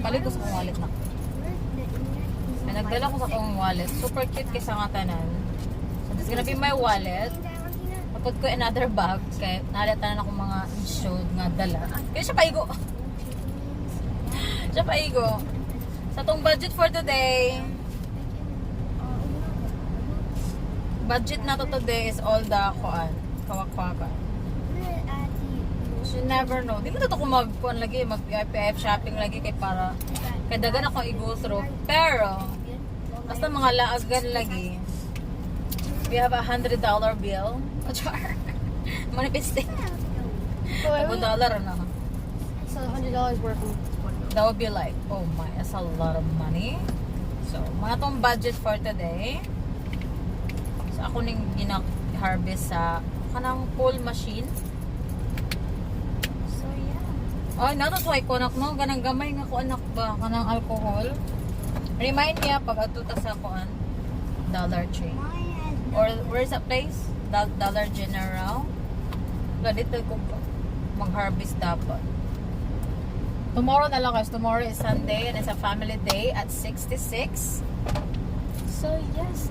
Balik ko sa kong wallet na. May nagdala ko sa kong wallet. Super cute kaysa nga tanan. So this is gonna be my wallet. Napod ko another bag. Kaya nalatan ako mga issued nga dala. Kaya siya paigo. Siya paigo. Sa tong budget for today. Budget na to today is all the kawak-kawakan. You never know. Di mo to kung mag-kuan lagi, mag-PIF shopping lagi kay para kay dagan ako i-go through. Pero basta mga laagan lagi. We have $100 bill. Char. Manifesting. $1 na. So $100 worth of. That would be like, oh my, that's a lot of money. So, mga tong budget for today. So, ako ning gina-harvest sa kanang pull machine. So, yeah. Oh, natutway ko anak no. Ganang gamay nga ko anak ba. Kanang alcohol. Remind niya pag atuta sa kuan. Dollar Tree. Or, where's that place? Dollar General. Dito ko mag-harvest dapat. Tomorrow na lang guys. Tomorrow is Sunday and it's a family day at 66. So, yes.